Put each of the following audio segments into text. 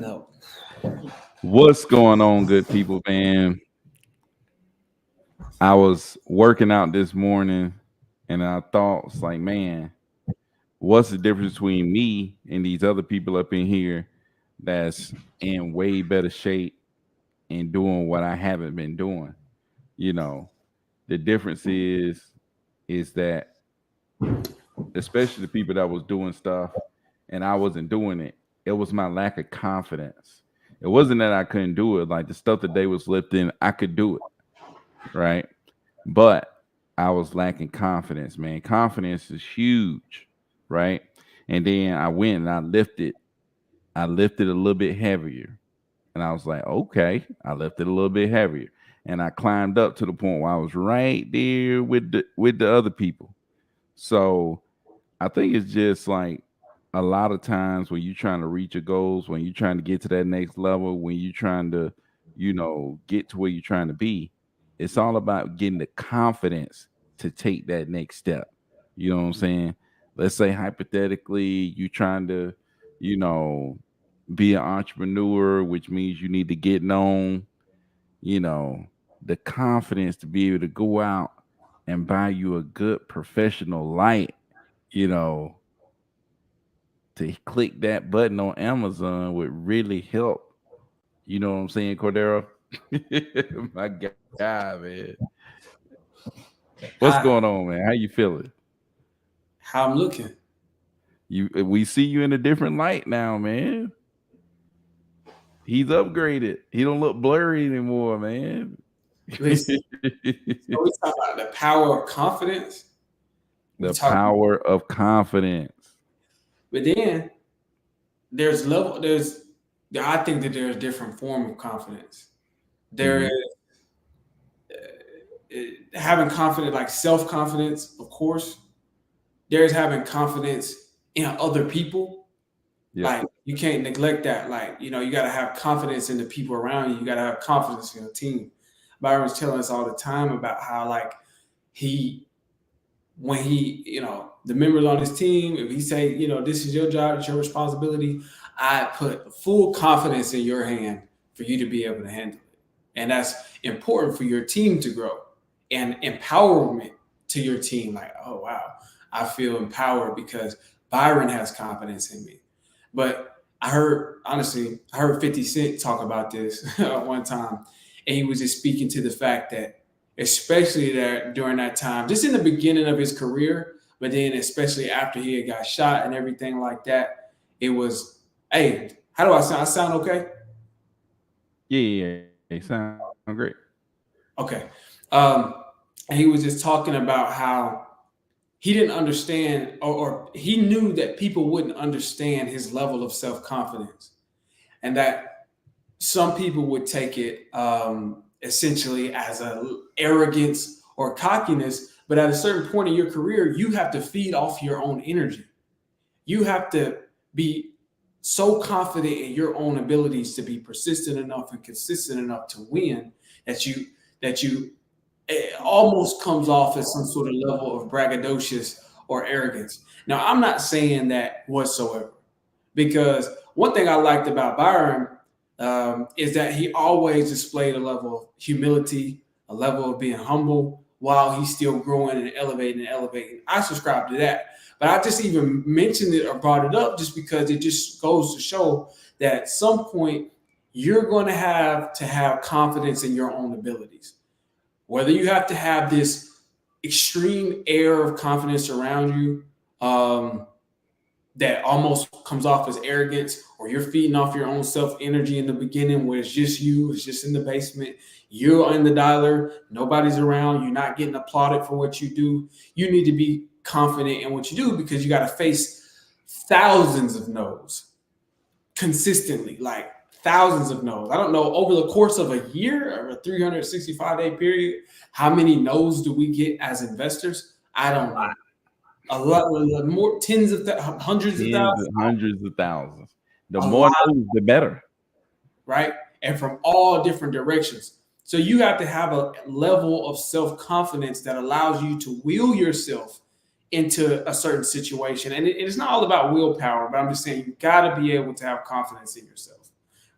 No. What's going on, good people, man? I was working out this morning and I thought, it's like, man, what's the difference between me and these other people up in here that's in way better shape and doing what I haven't been doing? You know, the difference is that especially the people that was doing stuff and I wasn't doing it, it was my lack of confidence. It wasn't that I couldn't do it. Like the stuff that they was lifting, I could do it, right? But I was lacking confidence, man. Confidence is huge, right? And then I went and I lifted. I lifted a little bit heavier. And I was like, okay, I lifted a little bit heavier. And I climbed up to the point where I was right there with the other people. So I think it's just like a lot of times when you're trying to reach your goals, when you're trying to get to that next level, when you're trying to, get to where you're trying to be, it's all about getting the confidence to take that next step. You know what I'm saying? Let's say hypothetically, you're trying to, you know, be an entrepreneur, which means you need to get known, you know, the confidence to be able to go out and buy you a good professional light, you know, to click that button on Amazon would really help. You know what I'm saying, Cordero? My God, man. What's going I on, man? How you feeling? how I'm looking. We see you in a different light now, man. He's upgraded. He don't look blurry anymore, man. Listen, so we talk about the power of confidence. We The talk, power of confidence. but then there's level. I think that there's different form of confidence. There is Hmm. having confidence, like self confidence, of course. There's having confidence in other people. Yep. Like you can't neglect that. Like you got to have confidence in the people around you. You got to have confidence in your team. Byron's telling us all the time about how like he when he the members on his team, if he say this is your job, it's your responsibility, I put full confidence in your hand for you to be able to handle it, and that's important for your team to grow and empowerment to your team. Like, oh wow, I feel empowered because Byron has confidence in me. But I heard 50 Cent talk about this one time, and he was just speaking to the fact that, especially that during that time, just in the beginning of his career, but then especially after he had got shot and everything like that, it was, hey, how do I sound? I sound okay? Yeah. Sound great. Okay. Um, and he was just talking about how he didn't understand, or he knew that people wouldn't understand his level of self confidence, and that some people would take it essentially as a arrogance or cockiness. But at a certain point in your career, you have to feed off your own energy. You have to be so confident in your own abilities to be persistent enough and consistent enough to win that you it almost comes off as some sort of level of braggadocious or arrogance. Now, I'm not saying that whatsoever, because one thing I liked about Byron is that he always displayed a level of humility, a level of being humble while he's still growing and elevating and elevating. I subscribe to that. But I just even mentioned it or brought it up just because it just goes to show that at some point you're going to have confidence in your own abilities. Whether you have to have this extreme air of confidence around you, that almost comes off as arrogance, or you're feeding off your own self energy in the beginning where it's just you, it's just in the basement, you're in the dialer, nobody's around, you're not getting applauded for what you do. You need to be confident in what you do because you got to face thousands of no's consistently, like thousands of no's. I don't know over the course of a year or a 365-day period, how many no's do we get as investors? I don't know. A lot more, hundreds of Tens thousands, and hundreds of thousands. The a more lot, knows, the better. right? And from all different directions. So you have to have a level of self confidence that allows you to will yourself into a certain situation. And it's not all about willpower, but I'm just saying you got to be able to have confidence in yourself.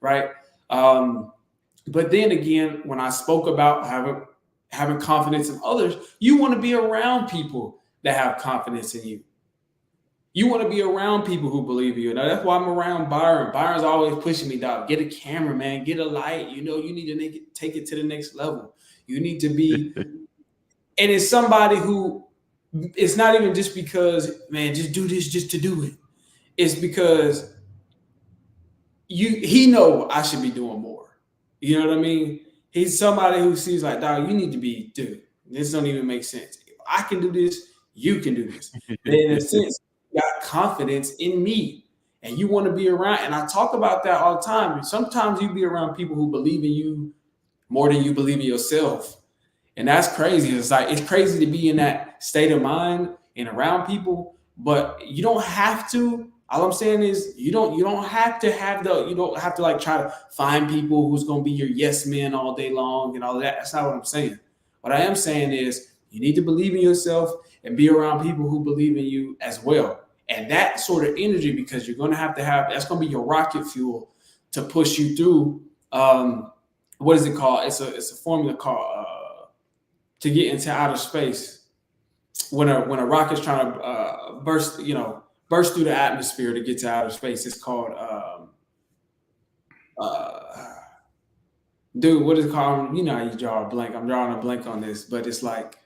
right? But then again, when I spoke about having confidence in others, you want to be around people that have confidence in you. You want to be around people who believe in you. Now, that's why I'm around Byron. Byron's always pushing me, dog. Get a camera, man. Get a light. You know, you need to take it to the next level. You need to be, and it's somebody who, it's not even just because, man, just do this just to do it. It's because he know I should be doing more. You know what I mean? He's somebody who sees like, dog, you need to be, dude, this don't even make sense. If I can do this, you can do this. And in a sense, got confidence in me, and you want to be around. And I talk about that all the time. Sometimes you be around people who believe in you more than you believe in yourself, and that's crazy. It's like, it's crazy to be in that state of mind and around people, but you don't have to. All I'm saying is you don't have to like try to find people who's going to be your yes men all day long and all of that. That's not what I'm saying. What I am saying is you need to believe in yourself and be around people who believe in you as well. And that sort of energy, because you're going to have that's going to be your rocket fuel to push you through. What is it called? It's a formula called to get into outer space. When a rocket's trying to burst through the atmosphere to get to outer space, it's called dude, what is it called? You know how you draw a blank. I'm drawing a blank on this, but it's like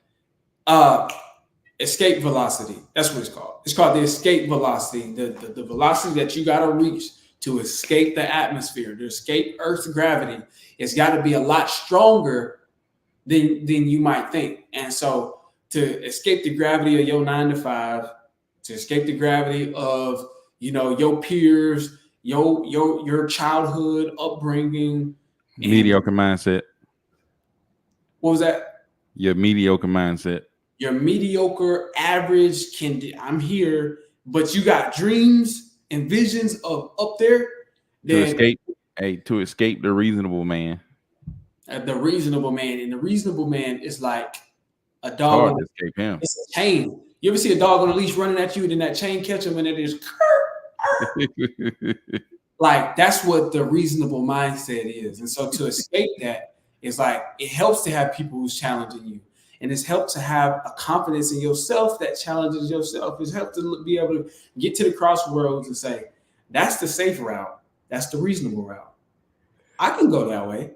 escape velocity. That's what it's called. It's called the escape velocity, the velocity that you got to reach to escape the atmosphere, to escape Earth's gravity. It's got to be a lot stronger than you might think. And so to escape the gravity of your 9 to 5, to escape the gravity of, your peers, your childhood upbringing. Mediocre mindset. What was that? Your mediocre mindset. Your mediocre, average, I'm here, but you got dreams and visions of up there. To escape the reasonable man. The reasonable man. And the reasonable man is like a dog. Hard to escape him. It's a chain. You ever see a dog on a leash running at you, and then that chain catch him, and it is like, that's what the reasonable mindset is. And so to escape that is like, it helps to have people who's challenging you. And it's helped to have a confidence in yourself that challenges yourself. It's helped to be able to get to the crossroads and say, that's the safe route. That's the reasonable route. I can go that way.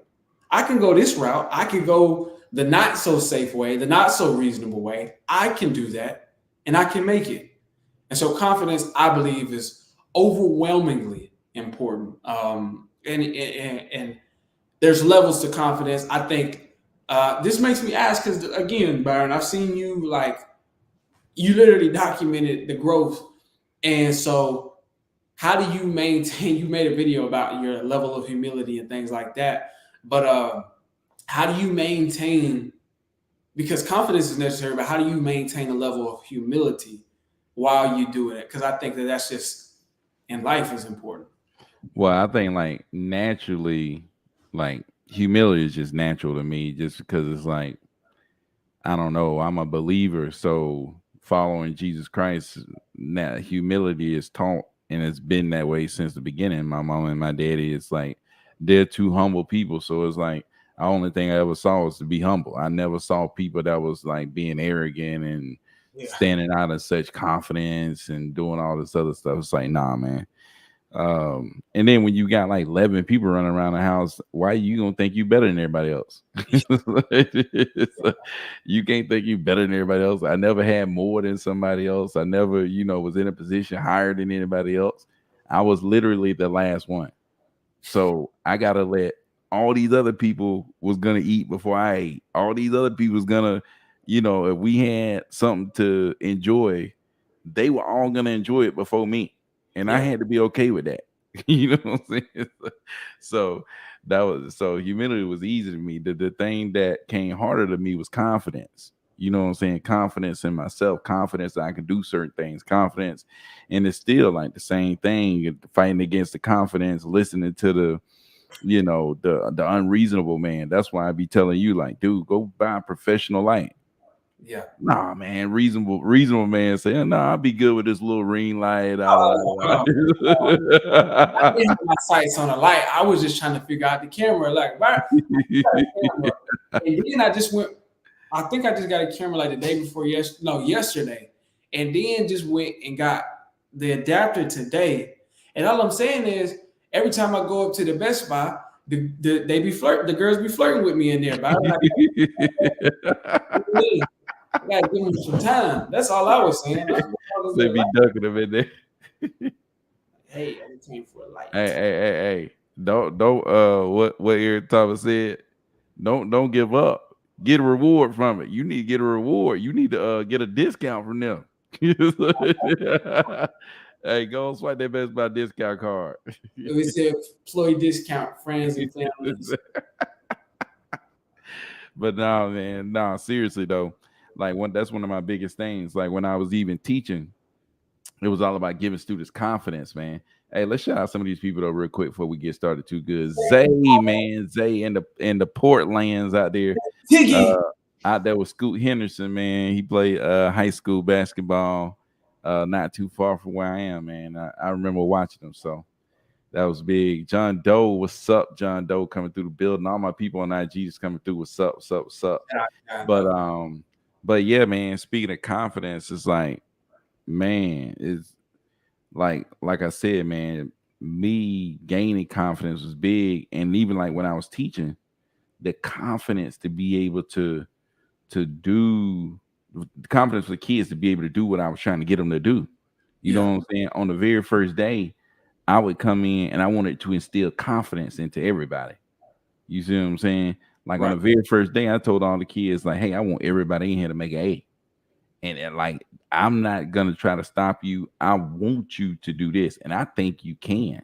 I can go this route. I can go the not so safe way, the not so reasonable way. I can do that, and I can make it. And so confidence, I believe, is overwhelmingly important. And there's levels to confidence. I think this makes me ask, because again, Byron, I've seen you, like, you literally documented the growth. And so how do you maintain, you made a video about your level of humility and things like that, but how do you maintain, because confidence is necessary, but how do you maintain a level of humility while you do it? Because I think that's just, in life, is important. Well, I think like naturally, like humility is just natural to me, just because it's like, I don't know, I'm a believer, so following Jesus Christ, humility is taught, and it's been that way since the beginning. My mom and my daddy, it's like they're two humble people, so it's like the only thing I ever saw was to be humble. I never saw people that was like being arrogant and standing out of such confidence and doing all this other stuff. It's like, nah, man. And then when you got like 11 people running around the house, why are you gonna think you better than everybody else? You can't think you better than everybody else. I never had more than somebody else. I never, was in a position higher than anybody else. I was literally the last one. So I gotta let all these other people was gonna eat before I ate. All these other people was gonna, if we had something to enjoy, they were all gonna enjoy it before me. And I had to be okay with that. You know what I'm saying? So humility was easy to me. The thing that came harder to me was confidence. You know what I'm saying? Confidence in myself, confidence that I can do certain things, confidence. And it's still like the same thing, fighting against the confidence, listening to the unreasonable man. That's why I be telling you, like, dude, go buy a professional light. Yeah. Nah, man, reasonable man saying, nah, I'll be good with this little ring light. I didn't have my sights on a light. I was just trying to figure out the camera. Like, why? Camera. And then I just went. I think I just got a camera like the day before yesterday, and then just went and got the adapter today. And all I'm saying is, every time I go up to the Best Buy, the girls be flirting with me in there. But I gotta give them some time. That's all I was saying. They be ducking them in there. Hey, I came for a light. Hey. Don't what Eric Thomas said. Don't give up. Get a reward from it. You need to get a reward. You need to get a discount from them. Hey, go and swipe that Best Buy discount card. It said employee discount, friends and families. But no, man, no, seriously though. Like that's one of my biggest things. Like when I was even teaching, it was all about giving students confidence, man. Hey, let's shout out some of these people though real quick before we get started too good. Zay, man, Zay in the Portlands out there. Out there with Scoot Henderson, man. He played high school basketball not too far from where I am, man. I remember watching him, so that was big. John Doe, what's up? John Doe coming through the building. All my people on IG just coming through. What's up? But yeah, man, speaking of confidence, it's like, man, it's like I said, man, me gaining confidence was big. And even like when I was teaching, the confidence to be able to do, the confidence for the kids to be able to do what I was trying to get them to do. You know what I'm saying? On the very first day, I would come in and I wanted to instill confidence into everybody. You see what I'm saying? Like on the very first day, I told all the kids, like, hey, I want everybody in here to make an A. And like, I'm not going to try to stop you. I want you to do this. And I think you can.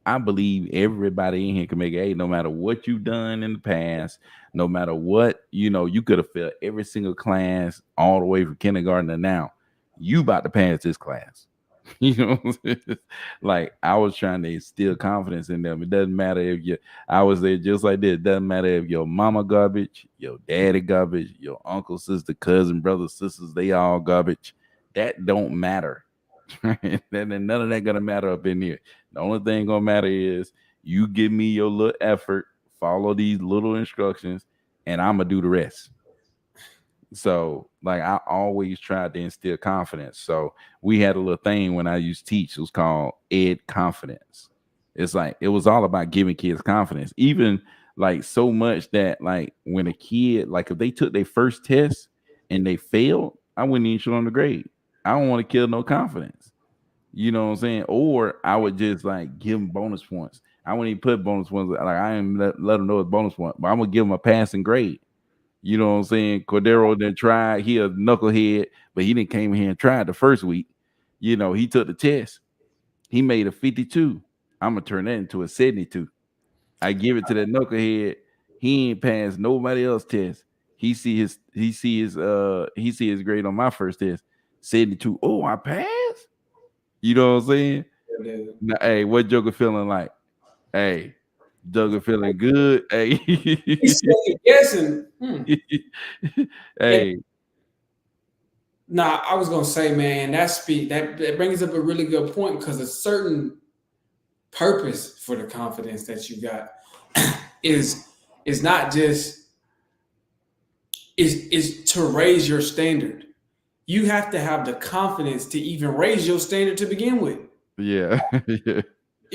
I believe everybody in here can make an A, no matter what you've done in the past, no matter what, you could have failed every single class all the way from kindergarten to now. You about to pass this class. You know what I'm saying? Like I was trying to instill confidence in them. It doesn't matter if I was there just like this. It doesn't matter if your mama garbage, your daddy garbage, your uncle, sister, cousin, brother, sisters, they all garbage. That don't matter. Right? None of that gonna matter up in here. The only thing gonna matter is you give me your little effort, follow these little instructions, and I'm gonna do the rest. So like I always tried to instill confidence. So we had a little thing when I used to teach, it was called Ed Confidence. It's like it was all about giving kids confidence, even like so much that like when a kid, like if they took their first test and they failed, I wouldn't even show them the grade. I don't want to kill no confidence. You know what I'm saying? Or I would just like give them bonus points. I wouldn't even put bonus points. Like I didn't let them know it's bonus point, but I'm gonna give them a passing grade. You know what I'm saying? Cordero then tried. He a knucklehead, but he didn't came here and tried the first week. He took the test. He made a 52. I'm gonna turn that into a 72. I give it to that knucklehead. He ain't passed nobody else's test. He see his grade on my first test. 72. Oh, I passed. You know what I'm saying? Now, hey, what Joker feeling like? Hey, Joker feeling good. Hey, he's guessing. Hey. Nah, I was gonna say, man, that brings up a really good point because a certain purpose for the confidence that you got is not just is to raise your standard. You have to have the confidence to even raise your standard to begin with. Yeah.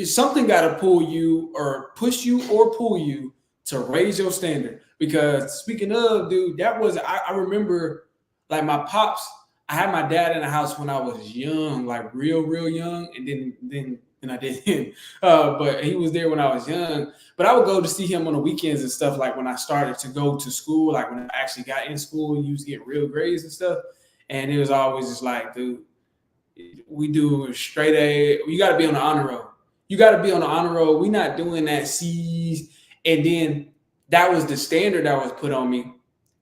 Something got to pull you or push you or pull you to raise your standard. Because speaking of, dude, I remember like my pops. I had my dad in the house when I was young, like real young, and then I didn't. But he was there when I was young. But I would go to see him on the weekends and stuff. Like when I started to go to school, like when I actually got in school and used to get real grades and stuff. And it was always just like, dude, we do straight A. You got to be on the honor roll. You got to be on the honor roll. We're not doing that C's. And then that was the standard that was put on me.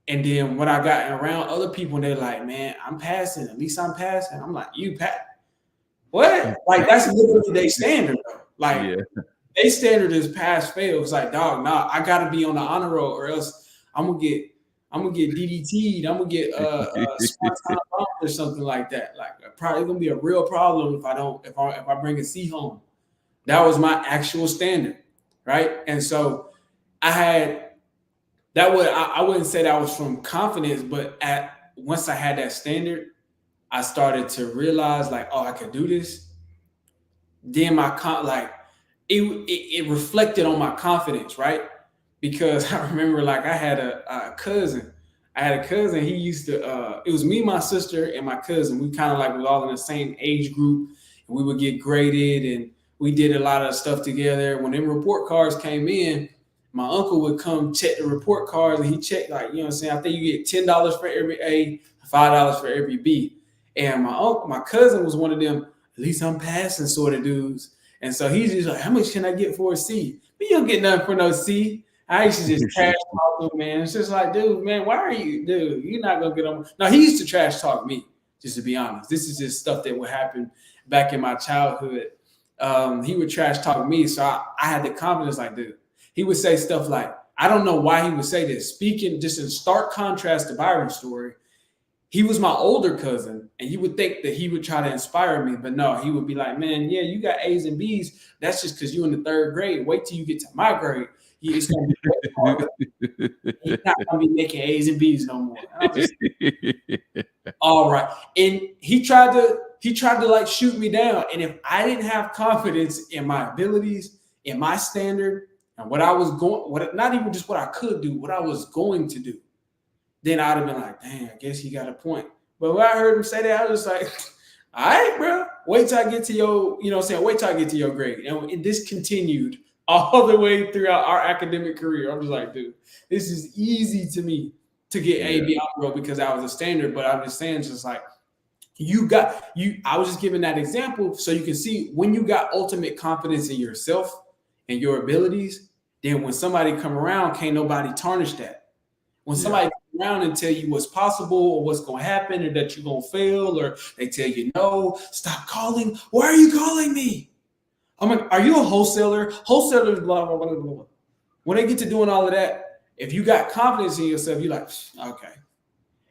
And then when I got around other people, they're like, man, I'm passing. At least I'm passing. I'm like, you pass? What? Like, that's literally their standard, though. Like, their standard is pass, fail. It's like, dog, nah, I got to be on the honor roll or else I'm going I'm gonna get DDT'd. I'm gonna get spontaneous bomb or something like that. Like probably gonna be a real problem if I bring a C home. That was my actual standard, right? And so I had I wouldn't say that was from confidence, but once I had that standard, I started to realize like, oh, I could do this. Then it reflected on my confidence, right? Because I remember like I had a cousin. I had a cousin. He used to. It was me, my sister, and my cousin. We kind of like was all in the same age group. And we would get graded, and we did a lot of stuff together. When them report cards came in, my uncle would come check the report cards, and he checked like, you know what I'm saying. I think you get $10 for every A, $5 for every B. And my cousin was one of them. At least I'm passing sort of dudes. And so he's just like, how much can I get for a C? But you don't get nothing for no C. I used to just trash talk him, man. It's just like, dude, man, why are you, dude? You're not gonna get on. No, he used to trash talk me, just to be honest. This is just stuff that would happen back in my childhood. He would trash talk me, so I had the confidence, like, dude. He would say stuff like, I don't know why he would say this. Speaking just in stark contrast to Byron's story, he was my older cousin, and you would think that he would try to inspire me, but no, he would be like, man, yeah, you got A's and B's. That's just because you're in the 3rd grade. Wait till you get to my grade. It's gonna be harder. He's not gonna be making A's and B's no more. All right. And he tried to like shoot me down. And if I didn't have confidence in my abilities, in my standard, and not even just what I could do, what I was going to do, then I'd have been like, dang, I guess he got a point. But when I heard him say that, I was just like, all right, bro, wait till I get to your, you know what I'm saying? Wait till I get to your grade. And this continued all the way throughout our academic career. I'm just like, dude, this is easy to me to get A, B, bro, because I was a standard. But I'm just saying, just like, I was just giving that example so you can see when you got ultimate confidence in yourself and your abilities, then when somebody come around, can't nobody tarnish that. When somebody come around and tell you what's possible or what's going to happen or that you're going to fail, or they tell you, no, stop calling. Why are you calling me? I'm like, are you a wholesaler? Wholesalers, blah, blah, blah, blah, blah. When they get to doing all of that, if you got confidence in yourself, you're like, okay.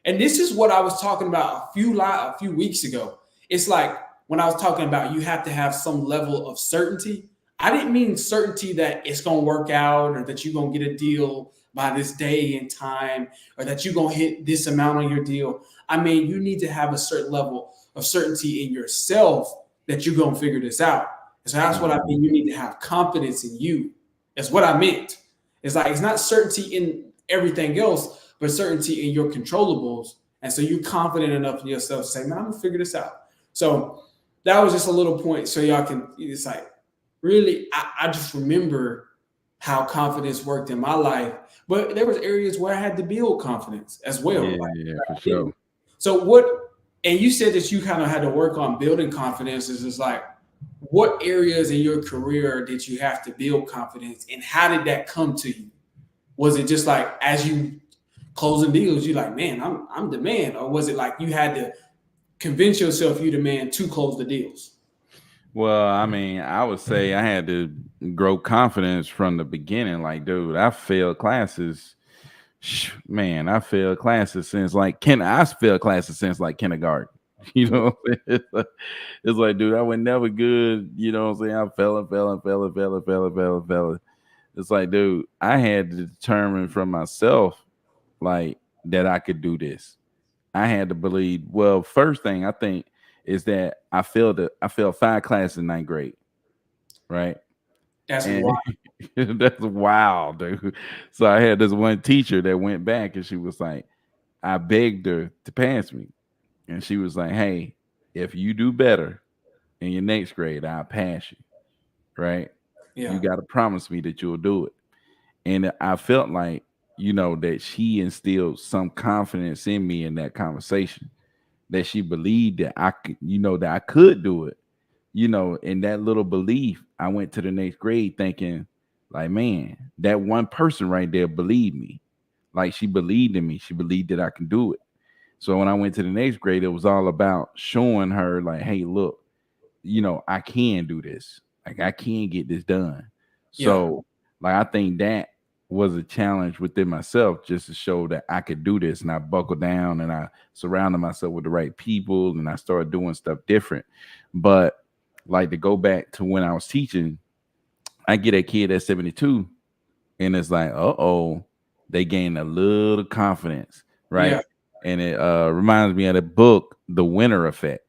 And this is what I was talking about a few weeks ago. It's like when I was talking about you have to have some level of certainty. I didn't mean certainty that it's going to work out or that you're going to get a deal by this day and time or that you're going to hit this amount on your deal. I mean, you need to have a certain level of certainty in yourself that you're going to figure this out. And so that's what I mean. You need to have confidence in you. That's what I meant. It's like, it's not certainty in everything else, but certainty in your controllables. And so you're confident enough in yourself to say, man, I'm going to figure this out. So that was just a little point so y'all can, it's like, really, I just remember how confidence worked in my life. But there was areas where I had to build confidence as well. Yeah, for sure. So and you said that you kind of had to work on building confidence. Is like, what areas in your career did you have to build confidence, and how did that come to you? Was it just like as you closing deals, you're like, man, I'm the man, or was it like you had to convince yourself you the man to close the deals? Well, I mean, I would say I had to grow confidence from the beginning. Like, dude, I failed classes. Man, I failed classes since like kindergarten. You know, it's like, dude, I was never good. You know what I'm saying? I fell. It's like, dude, I had to determine from myself, like, that I could do this. I had to believe. Well, first thing I think is that I failed 5 classes in 9th grade, right? That's wild. That's wild, dude. So I had this one teacher that went back, and she was like, I begged her to pass me, and she was like, hey, if you do better in your next grade, I'll pass you, right? Yeah. You got to promise me that you'll do it. And I felt like, you know, that she instilled some confidence in me in that conversation, that she believed that I could, you know, that I could do it, you know, in that little belief. I went to the next grade thinking like, man, that one person right there believed me. Like, she believed in me. She believed that I can do it. So when I went to the next grade, it was all about showing her like, hey, look, you know, I can do this. Like, I can get this done. So like, I think that was a challenge within myself just to show that I could do this. And I buckled down and I surrounded myself with the right people and I started doing stuff different. But like to go back to when I was teaching, I get a kid at 72 and it's like, they gain a little confidence, right? Yeah. And it reminds me of the book, The Winner Effect.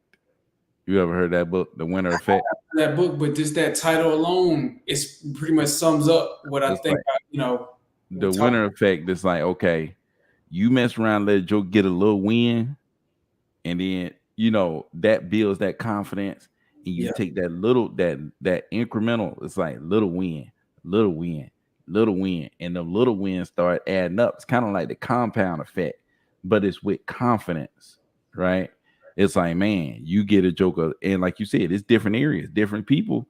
You ever heard that book, The Winner Effect? That book, but just that title alone, it's pretty much sums up what I It's think. like the winner effect is like, okay, you mess around, let Joe get a little win, and then that builds that confidence, and you take that little that incremental. It's like little win, little win, little win, and the little wins start adding up. It's kind of like the compound effect, but it's with confidence, right? It's like, man, you get a joker, and like you said, it's different areas, different people,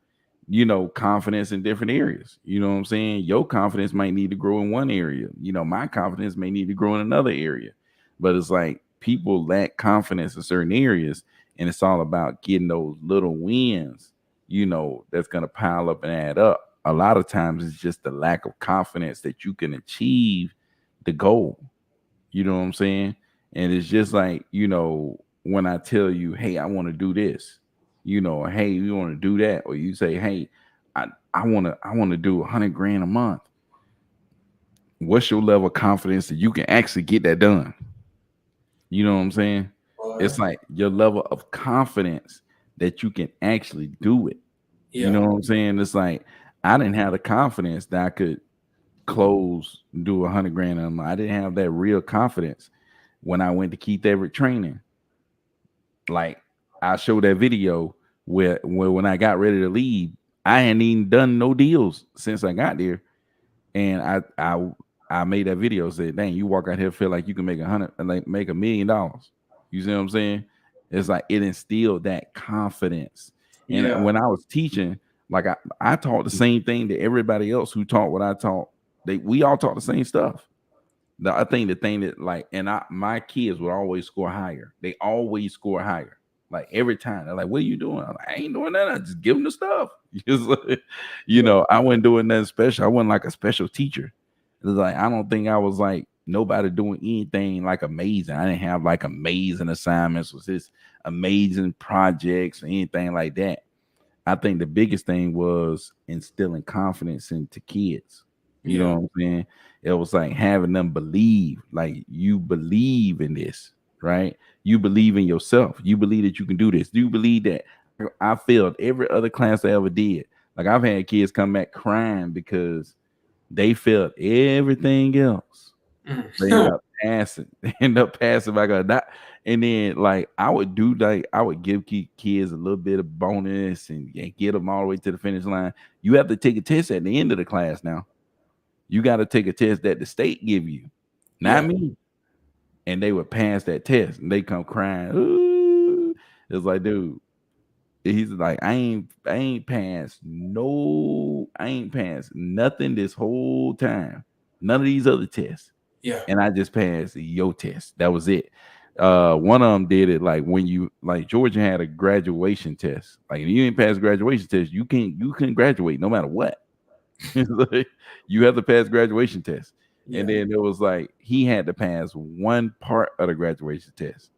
confidence in different areas. You know what I'm saying? Your confidence might need to grow in one area. My confidence may need to grow in another area. But it's like people lack confidence in certain areas, and it's all about getting those little wins, that's going to pile up and add up. A lot of times it's just the lack of confidence that you can achieve the goal. You know what I'm saying? And it's just like, when I tell you, hey, I want to do this, hey, you want to do that, or you say, hey, I want to do 100 grand a month. What's your level of confidence that you can actually get that done? You know what I'm saying? It's like your level of confidence that you can actually do it. Yeah. You know what I'm saying? It's like I didn't have the confidence that I could do 100 grand a month. I didn't have that real confidence when I went to Keith Everett training. Like I showed that video where when I got ready to leave, I hadn't even done no deals since I got there, and I made that video, said, "Dang, you walk out here feel like you can make $1 million." You see what I'm saying? It's like it instilled that confidence. And when I was teaching, like I taught the same thing to everybody else who taught what I taught. We all taught the same stuff. I think the thing that my kids would always score higher. They always score higher. Like every time they're like, "What are you doing?" I'm like, "I ain't doing that. I just give them the stuff." I wasn't doing nothing special. I wasn't like a special teacher. It was like I don't think I was like nobody doing anything like amazing. I didn't have like amazing assignments, was this amazing projects or anything like that. I think the biggest thing was instilling confidence into kids. You know what I'm saying? It was like having them believe, like you believe in this, right? You believe in yourself. You believe that you can do this. Do you believe that I failed every other class I ever did? Like I've had kids come back crying because they failed everything else. They end up passing. They end up passing by God. And then like I would give kids a little bit of bonus and get them all the way to the finish line. You have to take a test at the end of the class now. You got to take a test that the state give you, not me. And they would pass that test and they come crying. Ooh. It's like, dude, he's like, I ain't passed nothing this whole time. None of these other tests. Yeah. And I just passed your test. That was it. One of them did it like when Georgia had a graduation test. Like if you didn't pass graduation test, you couldn't graduate no matter what. Like, you have to pass graduation test. Yeah. And then it was like he had to pass one part of the graduation test.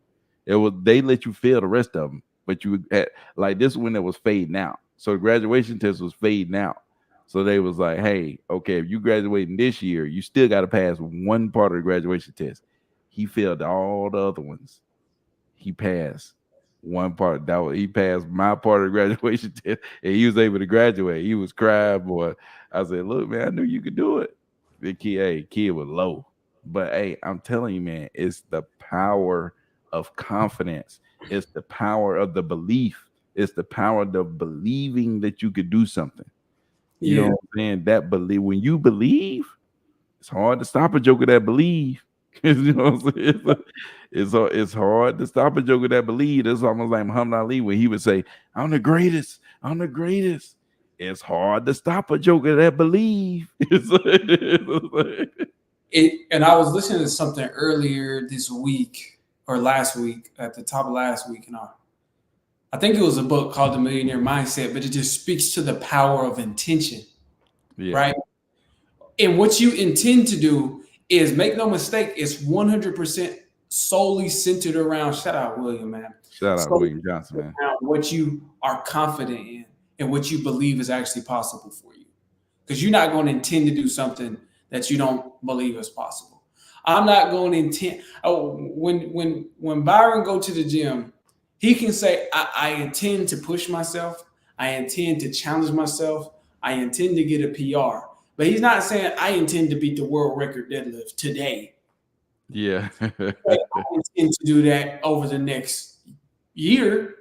They let you fail the rest of them, but you had like this one that was fading out. So the graduation test was fading out. So they was like, hey, okay, if you graduating this year, you still got to pass one part of the graduation test. He failed all the other ones. He passed one part. He passed my part of the graduation test, and he was able to graduate. He was crying, boy. I said, look, man, I knew you could do it. The kid was low. But hey, I'm telling you, man, it's the power of confidence. It's the power of the belief. It's the power of the believing that you could do something. You know what I'm saying? That believe, when you believe, it's hard to stop a joker that believe. You know what I'm saying? It's hard to stop a joker that believe. It's almost like Muhammad Ali when he would say, I'm the greatest. I'm the greatest. It's hard to stop a joker that believe. And I was listening to something earlier this week or last week, at the top of last week, and I think it was a book called The Millionaire Mindset, but it just speaks to the power of intention, right? And what you intend to do is, make no mistake, it's 100% solely centered around, shout out William, man. Shout out Solely William Johnson, man. around what you are confident in and what you believe is actually possible for you. Because you're not going to intend to do something that you don't believe is possible. I'm not going to intend. Oh, when Byron go to the gym, he can say, I intend to push myself. I intend to challenge myself. I intend to get a PR. But he's not saying I intend to beat the world record deadlift today. Yeah. I intend to do that over the next year,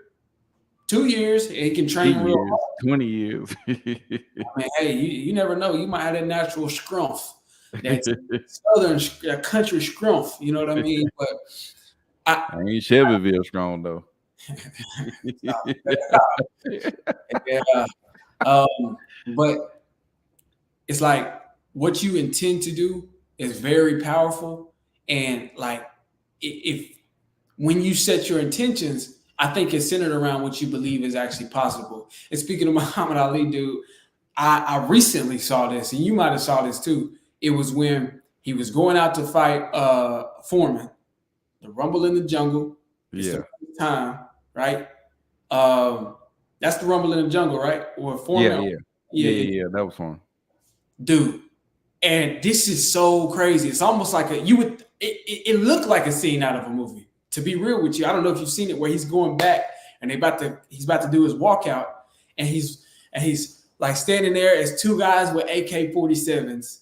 2 years. He can train real hard. 20 years. I mean, hey, you never know. You might have that natural scrumph, that southern country scrumph. You know what I mean? But I ain't Chevyville strong though. Yeah. But it's like what you intend to do is very powerful, and like if when you set your intentions, I think it's centered around what you believe is actually possible. And speaking of Muhammad Ali, dude, I recently saw this, and you might have saw this too. It was when he was going out to fight Foreman, the Rumble in the Jungle. It's the first time, right? That's the Rumble in the Jungle, right? Or Foreman. Yeah. That was fun, dude. And this is so crazy. It's almost like it looked like a scene out of a movie. To be real with you, I don't know if you've seen it, where he's going back and he's about to do his walkout, and he's like standing there as two guys with AK-47s,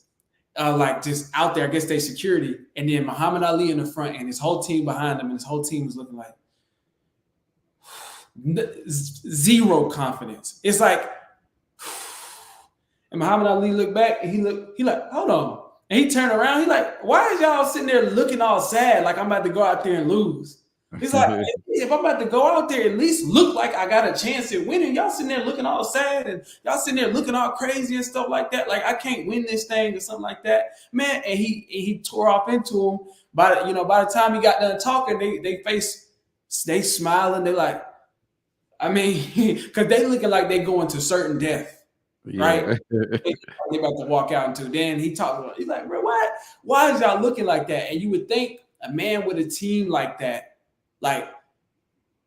like just out there against their security, and then Muhammad Ali in the front and his whole team behind him, and his whole team was looking like zero confidence. It's like, and Muhammad Ali looked back and he like, hold on. And he turned around. He like, why is y'all sitting there looking all sad like I'm about to go out there and lose? He's like, if I'm about to go out there, at least look like I got a chance at winning. Y'all sitting there looking all sad, and y'all sitting there looking all crazy and stuff like that. Like I can't win this thing or something like that, man. And he tore off into him. By the time he got done talking, they smiling. They like, I mean, because they looking like they going to certain death. Right? They about to walk out into. Then he talked about, he's like, bro, why is y'all looking like that? And you would think a man with a team like that, like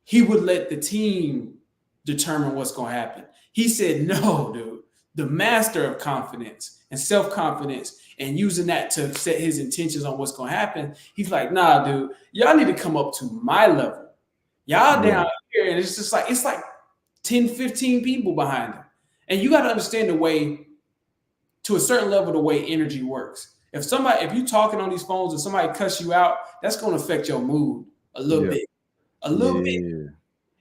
he would let the team determine what's going to happen. He said, no, dude, the master of confidence and self-confidence and using that to set his intentions on what's going to happen. He's like, nah, dude, y'all need to come up to my level. Y'all down here. And it's just like, it's like 10, 15 people behind him. And you got to understand the way, to a certain level, the way energy works. If you're talking on these phones and somebody cuss you out, that's going to affect your mood a little bit.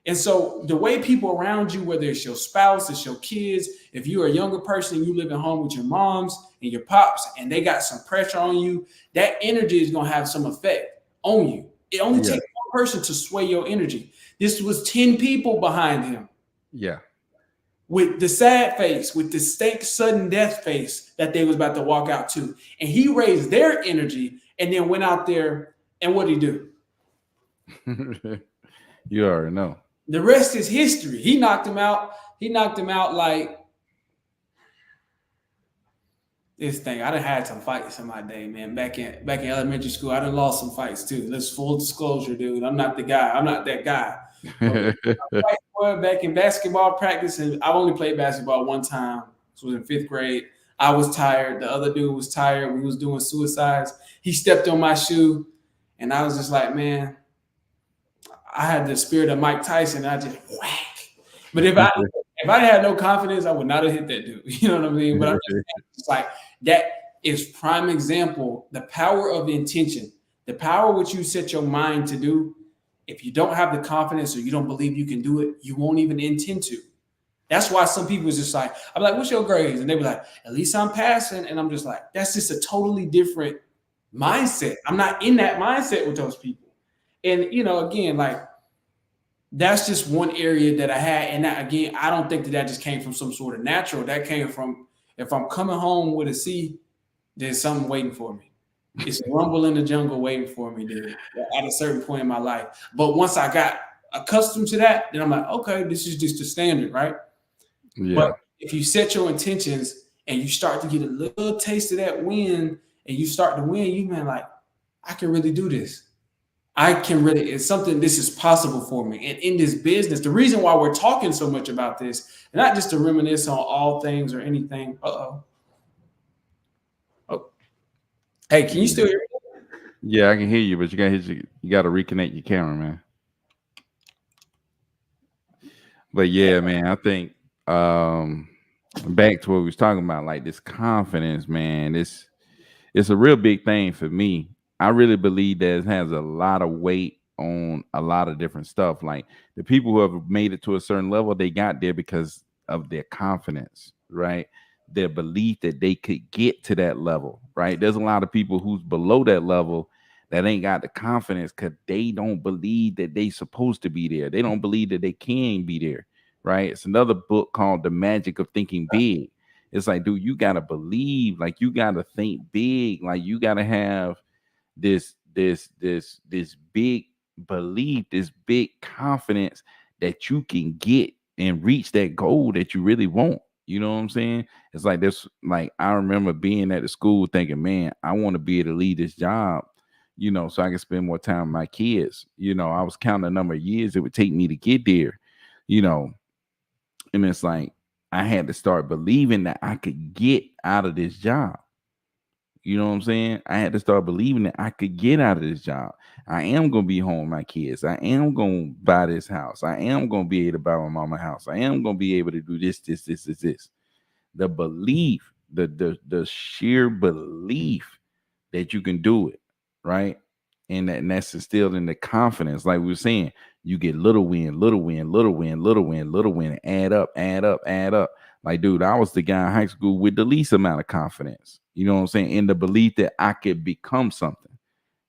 And so the way people around you, whether it's your spouse, it's your kids, if you're a younger person and you live at home with your moms and your pops and they got some pressure on you, that energy is going to have some effect on you. It only takes one person to sway your energy. This was 10 people behind him. Yeah. With the sad face, with the sudden death face that they was about to walk out to. And he raised their energy and then went out there, and what did he do? You already know. The rest is history. He knocked him out. He knocked him out like this thing. I done had some fights in my day, man. Back in elementary school, I done lost some fights too. Let's full disclosure, dude. I'm not the guy. I'm not that guy. Back in basketball practice, and I've only played basketball one time. This was in 5th grade. I was tired. The other dude was tired. We was doing suicides. He stepped on my shoe, and I was just like, man, I had the spirit of Mike Tyson. I just whack. But if I had no confidence, I would not have hit that dude. You know what I mean? But I'm just saying, it's like that is prime example. The power of intention, the power which you set your mind to do. If you don't have the confidence or you don't believe you can do it, you won't even intend to. That's why some people is just like, I'm like, what's your grades? And they be like, at least I'm passing. And I'm just like, that's just a totally different mindset. I'm not in that mindset with those people. And, again, like, that's just one area that I had. And that, again, I don't think that just came from some sort of natural. That came from, if I'm coming home with a C, there's something waiting for me. It's a rumble in the jungle waiting for me, dude, at a certain point in my life. But once I got accustomed to that, then I'm like, okay, this is just the standard, right? Yeah. But if you set your intentions and you start to get a little taste of that win, and you start to win, you man like, I can really do this. I can really, it's something, this is possible for me. And in this business, the reason why we're talking so much about this, not just to reminisce on all things or anything. Oh, hey, can you still hear me? Yeah, I can hear you, but you got to reconnect your camera, man. But yeah, man, I think back to what we was talking about, like this confidence, man. It's a real big thing for me. I really believe that it has a lot of weight on a lot of different stuff. Like the people who have made it to a certain level, they got there because of their confidence, right? Their belief that they could get to that level, right? There's a lot of people who's below that level that ain't got the confidence because they don't believe that they supposed to be there. They don't believe that they can be there, right? It's another book called The Magic of Thinking Big. It's like, dude, you gotta believe, like you gotta think big, like you gotta have this big belief, this big confidence that you can get and reach that goal that you really want. You know what I'm saying? It's like this, like I remember being at the school thinking, man, I want to be able to lead this job, you know, so I can spend more time with my kids. You know, I was counting the number of years it would take me to get there, you know, and it's like I had to start believing that I could get out of this job. You know what I'm saying? I had to start believing that I could get out of this job. I am going to be home with my kids. I am going to buy this house. I am going to be able to buy my mama a house. I am going to be able to do this. The belief, the sheer belief that you can do it, right? And that's instilled in the confidence. Like we were saying, you get little win, little win, little win, little win, little win, and add up, add up, add up. Like, dude, I was the guy in high school with the least amount of confidence. You know what I'm saying? In the belief that I could become something.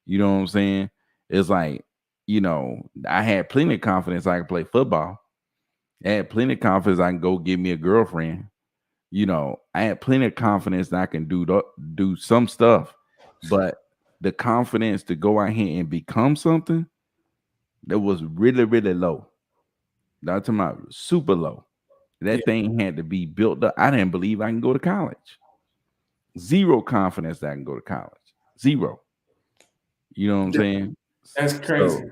You know what I'm saying? It's like, you know, I had plenty of confidence I could play football. I had plenty of confidence I can go get me a girlfriend. You know, I had plenty of confidence that I can do some stuff, but the confidence to go out here and become something that was really, really low. That's talking about super low. That thing had to be built up. I didn't believe I can go to college. Zero confidence that I can go to college. Zero. You know what I'm saying? That's crazy. So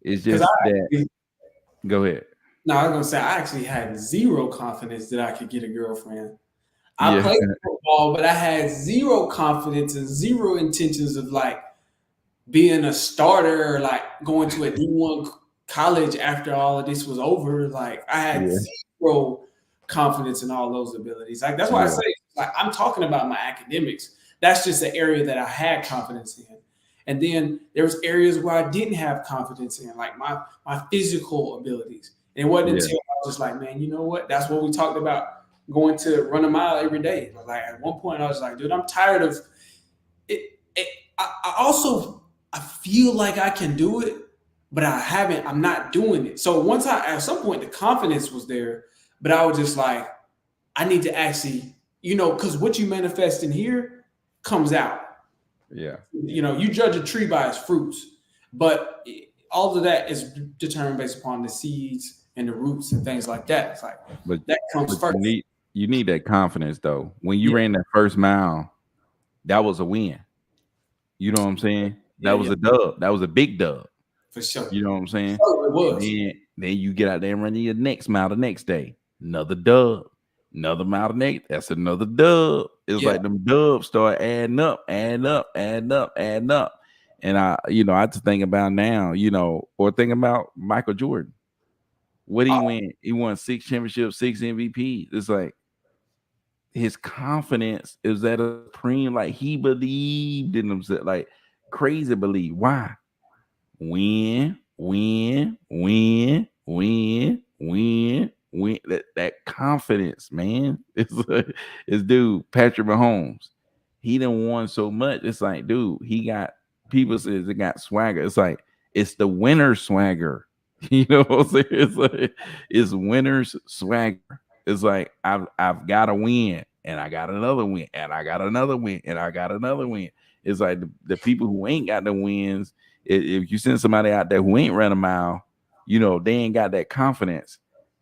it's just that. Go ahead. No, I was gonna say I actually had zero confidence that I could get a girlfriend. I played football, but I had zero confidence and zero intentions of like being a starter or like going to a D1 college after all of this was over. Like I had zero confidence in all those abilities. Like that's why I say like I'm talking about my academics. That's just the area that I had confidence in. And then there was areas where I didn't have confidence in, like my physical abilities. And it wasn't until I was just like, man, you know what? That's what we talked about, going to run a mile every day. Like at one point I was like, dude, I'm tired of it. I feel like I can do it, but I'm not doing it. So at some point the confidence was there, but I was just like, I need to actually, because what you manifest in here comes out. Yeah. You judge a tree by its fruits, but all of that is determined based upon the seeds and the roots and things like that. It's like, but that comes first. You need that confidence though. When you ran that first mile, that was a win. You know what I'm saying? That was a dub. That was a big dub. For sure. You know what I'm saying? Oh, it was. Then you get out there and run your next mile the next day. Another dub. Another mile the next. That's another dub. It's like them dubs start adding up. And I just think about now, or think about Michael Jordan. What did he win? He won 6 championships, 6 MVPs. It's like his confidence is at a supreme, like he believed in himself, like crazy believe. Why? Win. That confidence, man. It's dude, Patrick Mahomes. He done won so much. It's like, dude, he got people says it got swagger. It's like it's the winner swagger. You know what I'm saying? It's winner's swagger. It's like I've got to win, and I got another win, and I got another win, and I got another win. It's like the people who ain't got the wins. If you send somebody out there who ain't run a mile, they ain't got that confidence.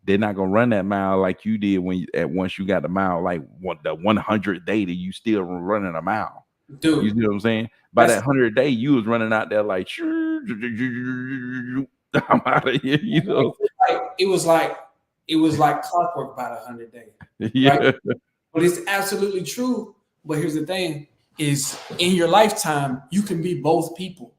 they're not gonna run that mile like you did once you got the mile, like the 100th day that you still running a mile. Dude, you see what I'm saying? By that 100th day, you was running out there like I'm out of here. You know, it was like clockwork by the 100 days. yeah. Right? But it's absolutely true. But here's the thing: is in your lifetime, you can be both people.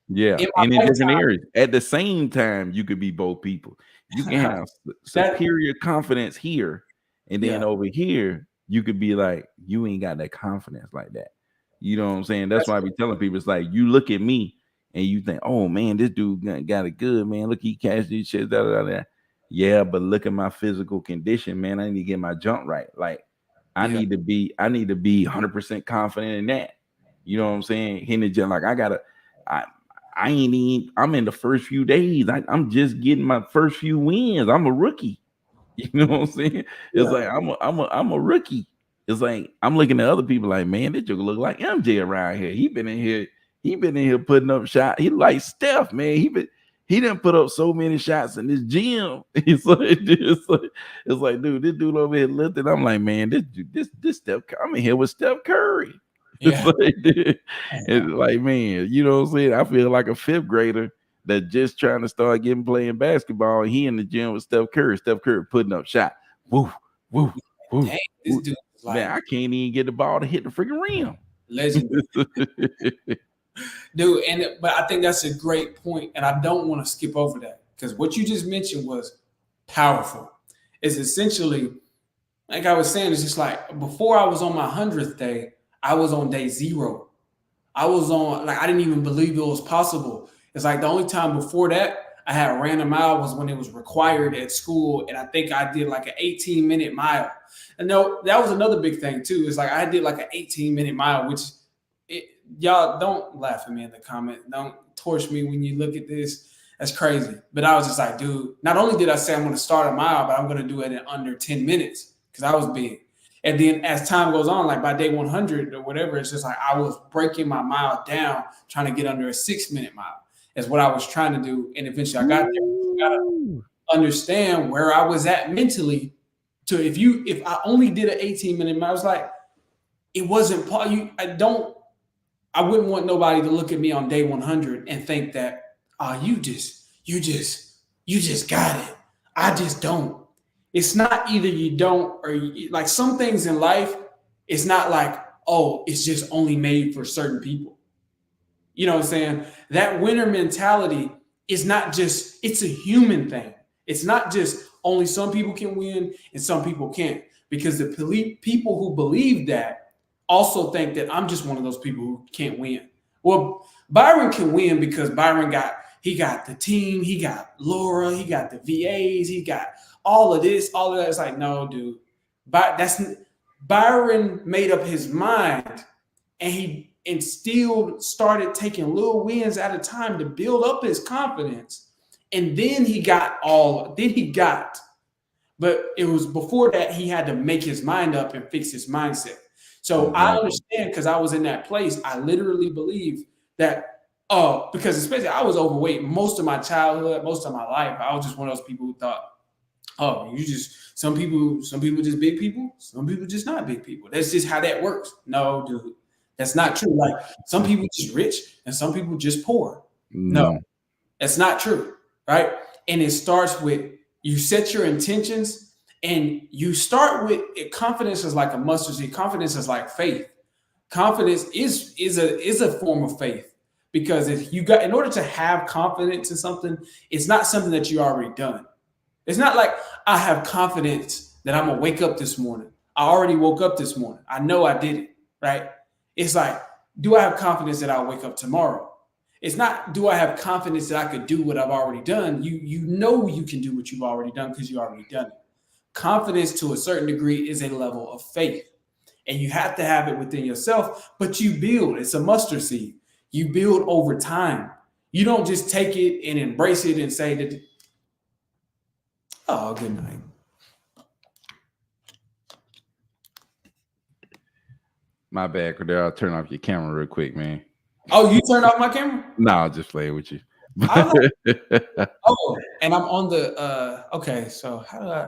Yeah, and in different areas. At the same time, you could be both people. You can have superior confidence here, and then over here, you could be like, you ain't got that confidence like that. You know what I'm saying? That's why I be telling people, it's like, you look at me and you think, oh man, this dude got it good, man. Look, he cashed these shit, yeah, but look at my physical condition, man. I need to get my jump right. Like, I need to be 100% confident in that. You know what I'm saying? Hitting the gym, like I'm in the first few days. I'm just getting my first few wins. I'm a rookie. You know what I'm saying? It's like I'm a rookie. It's like I'm looking at other people like, man, this joke look like MJ around here. He been in here putting up shots. He like Steph, man. He didn't put up so many shots in this gym. It's like, dude, this dude over here lifting. I'm like, man, this Steph. I'm in here with Steph Curry. Yeah. It's like, man, you know what I'm saying? I feel like a fifth grader that just trying to start playing basketball. And he in the gym with Steph Curry. Steph Curry putting up shot. Woo, woo, woo. Dang, this dude is like, man, I can't even get the ball to hit the freaking rim. Legend. Dude, but I think that's a great point, and I don't want to skip over that because what you just mentioned was powerful. It's essentially, like I was saying, it's just like before I was on my 100th day, I was on day 0. I was on, like, I didn't even believe it was possible. It's like the only time before that I had ran a mile was when it was required at school, and I think I did like an 18-minute mile. And no, that was another big thing too. It's like I did like an 18-minute mile, which y'all don't laugh at me in the comment. Don't torch me when you look at this. That's crazy. But I was just like, dude, not only did I say I'm going to start a mile, but I'm going to do it in under 10 minutes because I was big. And then as time goes on, like by day 100 or whatever, it's just like I was breaking my mile down, trying to get under a 6-minute mile. Is what I was trying to do. And eventually I got there. You got to understand where I was at mentally. To if I only did an 18-minute mile, I was like, it wasn't I wouldn't want nobody to look at me on day 100 and think that, you just got it. I just don't. It's not either you don't or like some things in life, it's not like, oh, it's just only made for certain people. You know what I'm saying? That winner mentality is not just, it's a human thing. It's not just only some people can win and some people can't. Because the people who believe that also think that I'm just one of those people who can't win. Well, Byron can win because Byron got the team, he got Laura, he got the VAs, he got all of this, all of that. It's like, no, dude. Byron made up his mind and he still started taking little wins at a time to build up his confidence. And then but it was before that he had to make his mind up and fix his mindset. So I understand because I was in that place. I literally believe that, because especially I was overweight most of my childhood, most of my life. I was just one of those people who thought, oh, some people just big people, some people just not big people. That's just how that works. No, dude. That's not true. Like some people just rich and some people just poor. No, that's not true. Right. And it starts with you set your intentions and you start with confidence is like a mustard seed. Confidence is like faith. Confidence is a form of faith because in order to have confidence in something, it's not something that you already done. It's not like I have confidence that I'm gonna wake up this morning. I already woke up this morning. I know I did it. Right. It's like, do I have confidence that I'll wake up tomorrow? It's not, do I have confidence that I could do what I've already done? You know you can do what you've already done because you already done it. Confidence to a certain degree is a level of faith. And you have to have it within yourself, but you build. It's a mustard seed. You build over time. You don't just take it and embrace it and say that, oh, good night. My bad, Cordell. I'll turn off your camera real quick, man. Oh, you turned off my camera? No, I'll just play with you. I'm oh, and I'm on the okay. So how do I,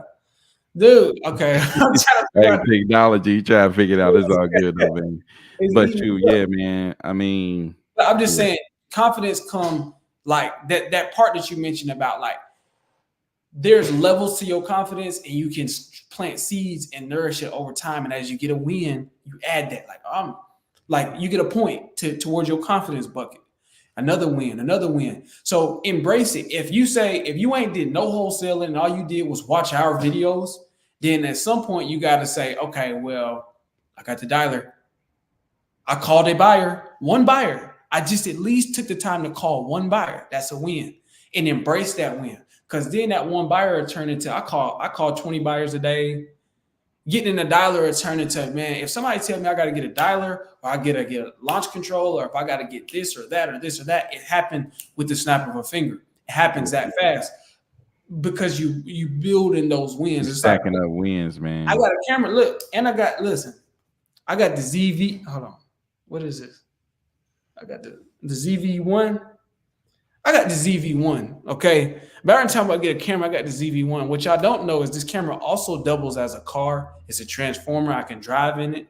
dude? Okay, I'm trying to figure Hey, out. technology, you try to figure it out. It's all good though, man. It's But eating you, me up. yeah, man. I mean, But I'm just yeah, saying, confidence come like that part that you mentioned about like there's levels to your confidence, and you can plant seeds and nourish it over time. And as you get a win, you add that. Like you get a point towards your confidence bucket. Another win, another win. So embrace it. If you ain't did no wholesaling and all you did was watch our videos, then at some point you got to say, okay, well, I got the dialer. I called a buyer, one buyer. I just at least took the time to call one buyer. That's a win. And embrace that win. Because then that one buyer turned into I call 20 buyers a day. Getting in a dialer turned into, man, if somebody tell me I got to get a dialer or I get a launch control or if I got to get this or that or this or that, it happened with the snap of a finger. It happens that fast because you build in those wins. you're It's like stacking up wins, I man. got a camera, look, and I got the ZV. Hold on. What is this? I got the ZV1. I got the ZV1. Okay. But every time I get a camera, I got the ZV1. What y'all don't know is this camera also doubles as a car. It's a transformer. I can drive in it.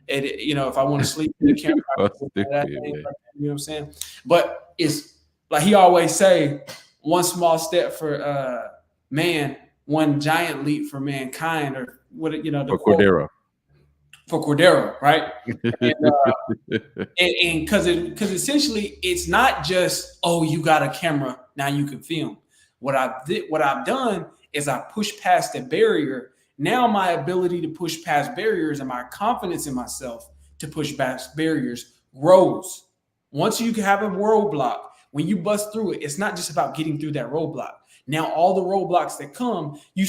If I want to sleep in the camera, I Oh, can put that stupid, thing man. right there, you know what I'm saying? But it's like he always say, one small step for man, one giant leap for mankind, or what the For quote Cordero. for Cordero, right? And and because essentially it's not just, oh, you got a camera, now you can film. What I've done is I pushed past the barrier. Now my ability to push past barriers and my confidence in myself to push past barriers grows. Once you have a roadblock, when you bust through it, it's not just about getting through that roadblock. Now all the roadblocks that come, you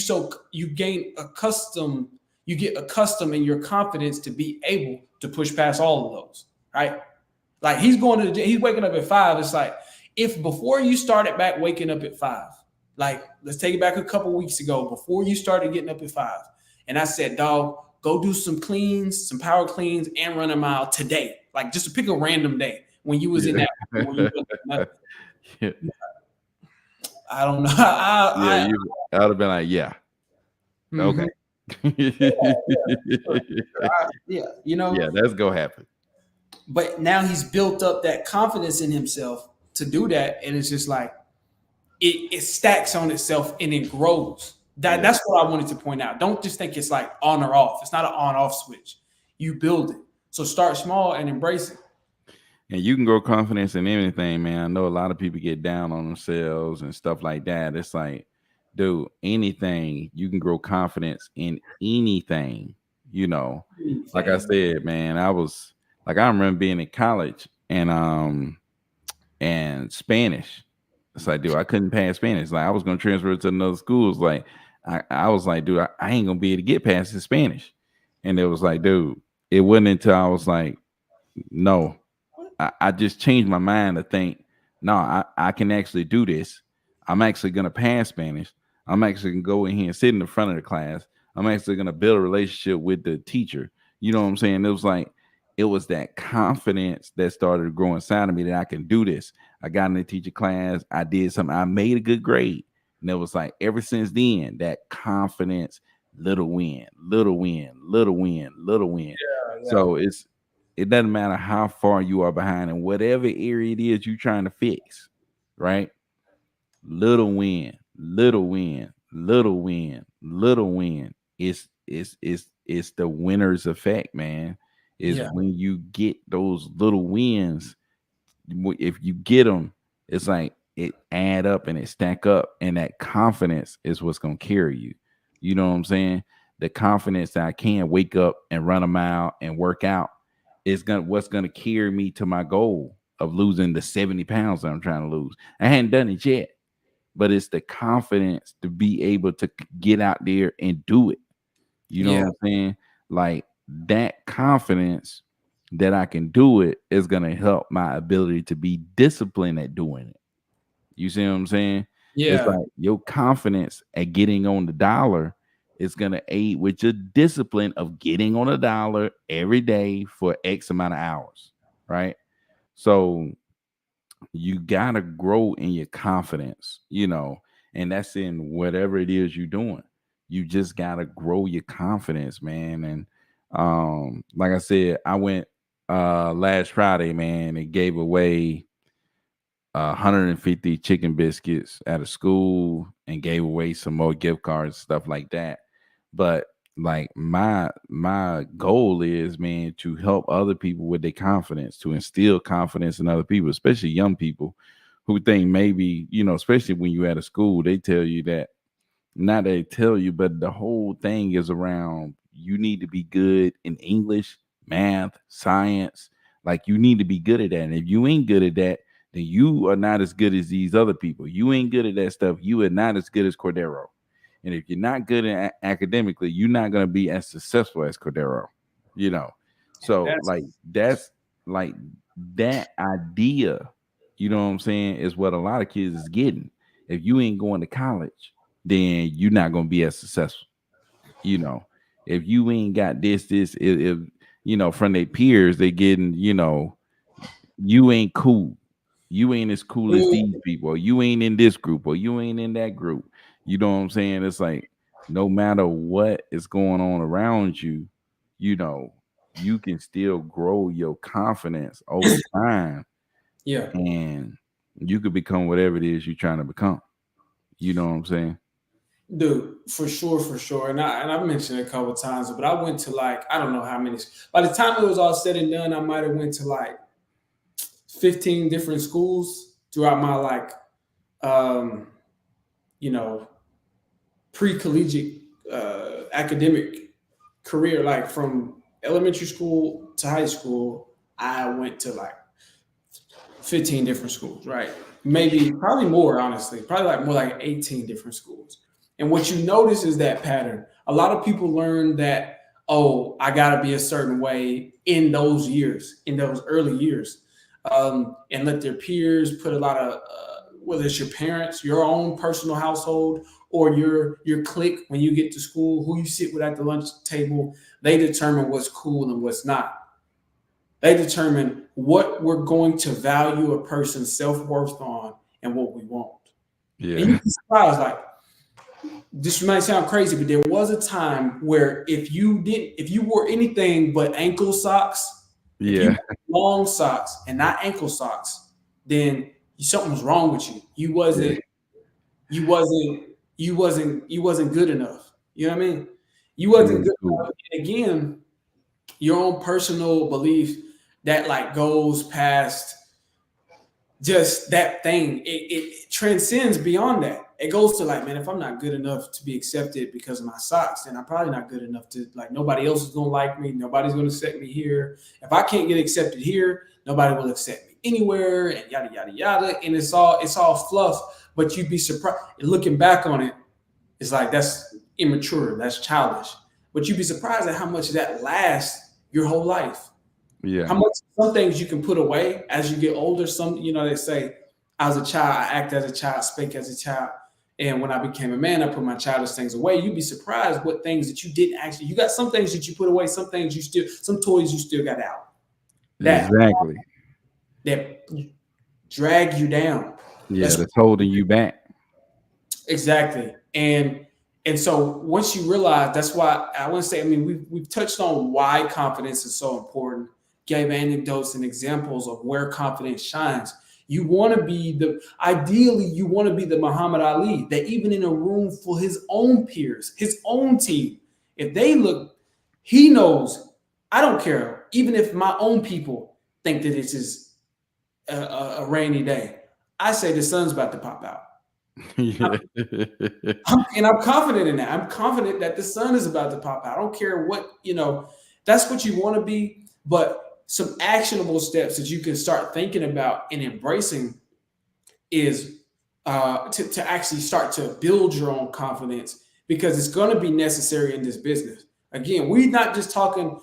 get accustomed in your confidence to be able to push past all of those, right? Like he's waking up at 5. It's like, if before you started back waking up at 5, like let's take it back a couple weeks ago, before you started getting up at 5, and I said, dog, go do some cleans, some power cleans, and run a mile today. Like just to pick a random day when you was in Yeah. that. When you was, Yeah, I don't know. yeah, I would have been like, yeah, okay. Mhm. Yeah, Yeah, that's gonna happen. but now he's built up that confidence in himself to do that, and it's just like it stacks on itself and it grows. Yeah. That's what I wanted to point out. Don't just think it's like on or off. It's not an on-off switch. You build it. So start small and embrace it. And you can grow confidence in anything, man. I know a lot of people get down on themselves and stuff like that. It's like, dude, anything you can grow confidence in anything, Like I said, man, I remember being in college and Spanish. It's like, dude, I couldn't pass Spanish. Like I was gonna transfer to another school. It's like I was like, dude, I ain't gonna be able to get past the Spanish. And it was like, dude, it wasn't until I was like, no, I just changed my mind to think, no, I can actually do this. I'm actually gonna pass Spanish. I'm actually gonna go in here and sit in the front of the class. I'm actually gonna build a relationship with the teacher. You know what I'm saying? It was that confidence that started to grow inside of me that I can do this. I got in the teacher class, I did something, I made a good grade. And it was like ever since then, that confidence, little win, little win, little win, little win. Yeah. So it doesn't matter how far you are behind in whatever area it is you're trying to fix, right? Little win, little win, little win, little win. It's the winner's effect, man. Is Yeah. when you get those little wins. If you get them, it's like it add up and it stack up, and that confidence is what's gonna carry you. You know what I'm saying? The confidence that I can wake up and run a mile and work out is what's gonna carry me to my goal of losing the 70 pounds that I'm trying to lose. I hadn't done it yet, but it's the confidence to be able to get out there and do it. You know Yeah. what I'm saying? Like that confidence that I can do it is going to help my ability to be disciplined at doing it. You see what I'm saying? It's Yeah. like your confidence at getting on the dollar is going to aid with your discipline of getting on a dollar every day for X amount of hours, right? So you gotta grow in your confidence, and that's in whatever it is you're doing. You just gotta grow your confidence, man. And like I said, I went last Friday, man, and gave away 150 chicken biscuits at a school and gave away some more gift cards, stuff like that. But like my goal is, man, to help other people with their confidence, to instill confidence in other people, especially young people who think maybe, especially when you're at a school, they tell you that, not they tell you, but the whole thing is around you need to be good in English, math, science. Like you need to be good at that. And if you ain't good at that, then you are not as good as these other people. You ain't good at that stuff. You are not as good as Cordero. And if you're not good at academically, you're not going to be as successful as Cordero. You know, so that's like that idea. You know what I'm saying? Is what a lot of kids is getting. If you ain't going to college, then you're not going to be as successful. If you ain't got if from their peers, they getting, you ain't cool. You ain't as cool as these people. Or you ain't in this group, or you ain't in that group. You know what I'm saying? It's like no matter what is going on around you, you can still grow your confidence over time. Yeah. And you could become whatever it is you're trying to become. You know what I'm saying? Dude, for sure. And I've mentioned it a couple of times, but I went to I don't know how many. By the time it was all said and done, I might have went to 15 different schools throughout my pre-collegiate academic career. Like from elementary school to high school, I went to 15 different schools, right? Probably more, honestly. Probably more like 18 different schools. And what you notice is that pattern. A lot of people learn that, oh, I got to be a certain way in those years, in those early years, and let their peers put a lot of, whether it's your parents, your own personal household, or your clique when you get to school, who you sit with at the lunch table, they determine what's cool and what's not. They determine what we're going to value a person's self-worth on and what we want. Yeah. And you'd be surprised, this might sound crazy, but there was a time where if you wore anything but ankle socks, long socks and not ankle socks, then something was wrong with you. You wasn't good enough. You know what I mean? You wasn't good enough. And again, your own personal belief that goes past just that thing. It transcends beyond that. It goes to man, if I'm not good enough to be accepted because of my socks, then I'm probably not good enough to nobody else is gonna like me. Nobody's gonna accept me here. If I can't get accepted here, nobody will accept me anywhere, and yada yada yada. And it's all fluff. But you'd be surprised. Looking back on it, it's that's immature. That's childish. But you'd be surprised at how much that lasts your whole life. Yeah. How much some things you can put away as you get older. Some, they say, as a child, I act as a child, spake as a child. And when I became a man, I put my childish things away. You'd be surprised what things that you didn't actually, you got some things that you put away, some things some toys you still got out. Exactly. That drag you down. Yeah, that's holding you back. Exactly. And so once you realize, that's why I want to say, we've touched on why confidence is so important, gave anecdotes and examples of where confidence shines. You want to be ideally, you want to be the Muhammad Ali that even in a room full his own peers, his own team, if they look, he knows, I don't care. Even if my own people think that this is a rainy day, I say the sun's about to pop out. Yeah. And I'm confident in that. I'm confident that the sun is about to pop out. I don't care what, that's what you want to be, but some actionable steps that you can start thinking about and embracing is to actually start to build your own confidence, because it's going to be necessary in this business. Again, we're not just talking,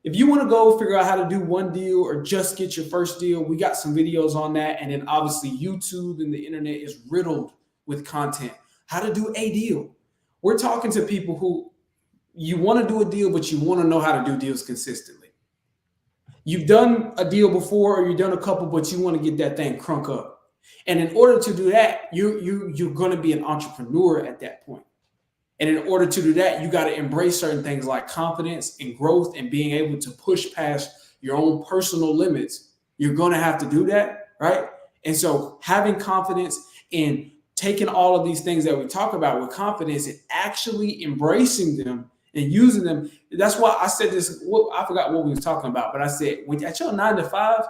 if you want to go figure out how to do one deal or just get your first deal, we got some videos on that. And then obviously YouTube and the internet is riddled with content, how to do a deal. We're talking to people who you want to do a deal, but you want to know how to do deals consistently. You've done a deal before, or you've done a couple, but you want to get that thing crunk up. And in order to do that, you're going to be an entrepreneur at that point. And in order to do that, you got to embrace certain things like confidence and growth and being able to push past your own personal limits. You're going to have to do that, right? And so having confidence in taking all of these things that we talk about with confidence and actually embracing them and using them. That's why I said this. I forgot what we were talking about, but I said at your 9 to 5,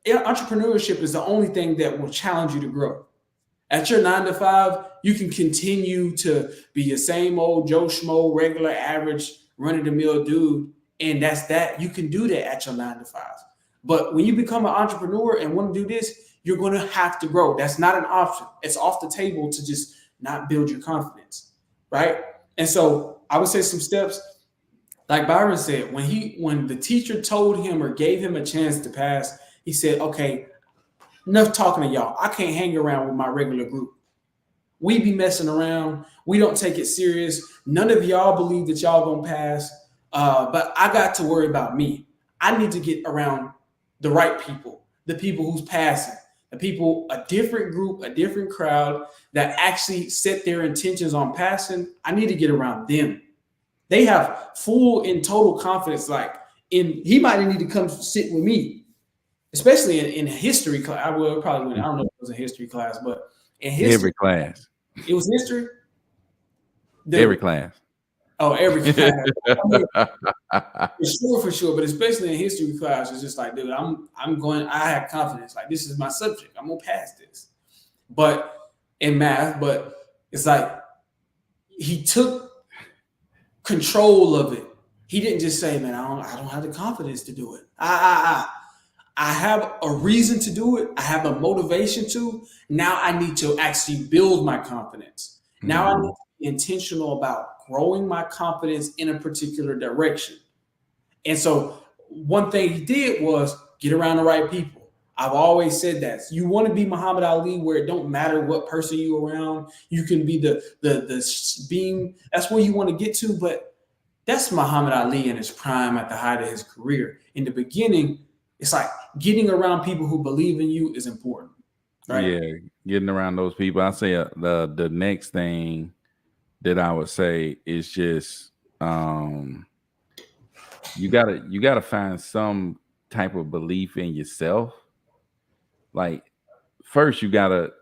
entrepreneurship is the only thing that will challenge you to grow. At your 9 to 5, you can continue to be your same old Joe Schmo, regular, average, run-of-the-mill dude, and that's that. You can do that at your 9 to 5. But when you become an entrepreneur and want to do this, you're going to have to grow. That's not an option. It's off the table to just not build your confidence, right? And so I would say some steps, like Byron said, when the teacher told him or gave him a chance to pass, he said, okay, enough talking to y'all. I can't hang around with my regular group. We be messing around. We don't take it serious. None of y'all believe that y'all gonna pass. But I got to worry about me. I need to get around the right people, the people who's passing, the people, a different group, a different crowd that actually set their intentions on passing. I need to get around them. They have full and total confidence. He might need to come sit with me. Especially in history class. I don't know if it was a history class, but in history. Every class. It was history? Every class. Oh, every class. For sure. But especially in history class, it's just like, dude, I have confidence. Like, this is my subject. I'm going to pass this. But in math, it's like he took control of it. He didn't just say, man, I don't have the confidence to do it. I have a reason to do it. I have a motivation to. Now I need to actually build my confidence. Now I need to be intentional about growing my confidence in a particular direction. And so one thing he did was get around the right people. I've always said that. You want to be Muhammad Ali, where it don't matter what person you're around. You can be the being. That's where you want to get to. But that's Muhammad Ali in his prime at the height of his career. In the beginning, it's like getting around people who believe in you is important, right? Yeah, getting around those people. I say the next thing that I would say is just you gotta find some type of belief in yourself. Like, first you gotta